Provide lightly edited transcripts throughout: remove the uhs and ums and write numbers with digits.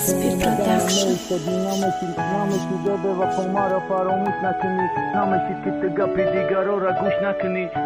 SP Production.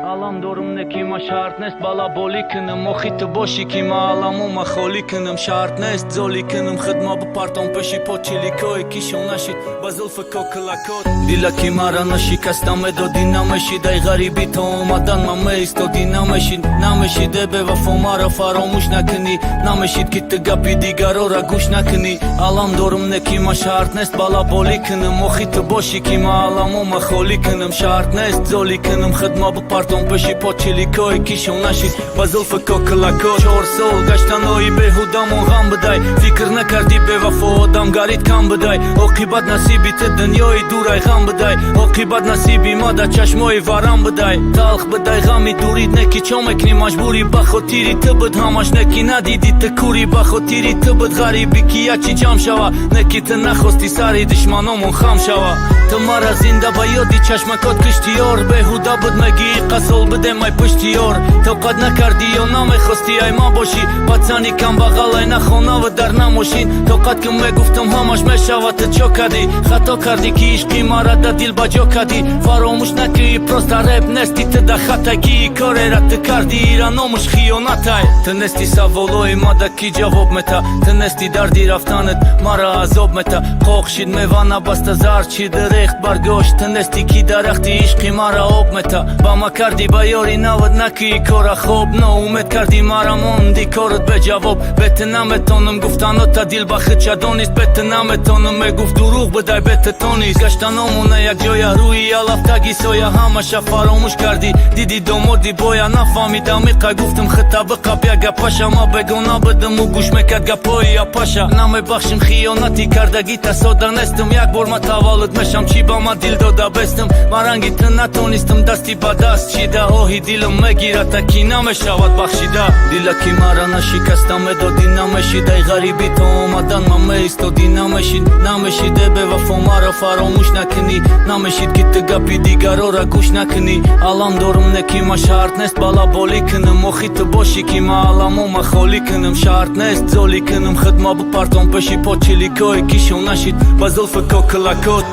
Alam dorumne kima şartnest bala boliknım moxit boşi kima alamuma xoliknım şartnest zoliknım xidma bu parton peşi poçilikoy kişonaşit bazılfı koklakot dila kimara naşikastame do dinameşi day garibi tomadan mameist do dinameşi nameşi debe va fomara faromuş nakni nameşit git gapi digarora guş nakni alam dorumne kima şartnest bala boliknım moxit boşi kima alamuma xoliknım şartnest zoliknım xidma bu parton peşi poçilikoy kişonaşit bazılfı koklakot çor sol gaştanoy behudamon gam bday fikr nakardi bevafo odam garit kam bday oqibat nasibi te dunyoy duray gam bday oqibat nasibi mada chashmoy varam bday talx bday gami durid neki chomekni majburi baxotiri tibd hamash neki nadidi te kuri baxotiri tibd garibi kiyachi jam shava neki te nakhosti sari dushmanomon kham shava tumara zinda bayodi chashmakot kishtiyor behuda bud megi qasol bdemay pushtiyor toqad nakardi yo name khosti ay ma boshi patsani kam bag'alay nakhonав dar namoshin toqad ki meguftum hamash meshava te chokadi khato kardi ki ishqi mara da dil bajo kadi faromush naki prosta rap nesti te da khatagi korera te kardi iranomush khiyonatay te nesti savoloy mada ki javob meta te nesti dardi raftanet mara azob meta qoqshid mevana basta zarchi derecht bargosh te nesti ki darakhti ishqi mara ob meta bama kardi bayori navad naki kora khob no umet kardi mara mondi korot be javob betnamet onum guftanot ta dil bakhcha donist betnamet onum me guft duruq bday betetonis gashtanomuna yak joya rui alaftagi soya hamasha faromush kardi didi domodi boya nafamidam iqa guftum khitab qabya gapasha ma begona bdum u gush mekat gapoya pasha name baxshim khiyonati kardagi tasodanestum yak bor matavalut mesham chi bama dil doda bestum marangi tnatonistum dasti badast chida ohi dilum megira takina meshavat baxshida dilaki marana shikastame do dinameshi day garibi tomadan mameist do dinameshi nameshi debe va fomara faromush nakni nameshit git gapi digarora gush nakni alam dorumne kima shartnest bala boliknım moxit boshi kima alamuma xoliknım shartnest zoliknım xidma bu parton peşi poçilikoy kishonashit bazılfı koklakot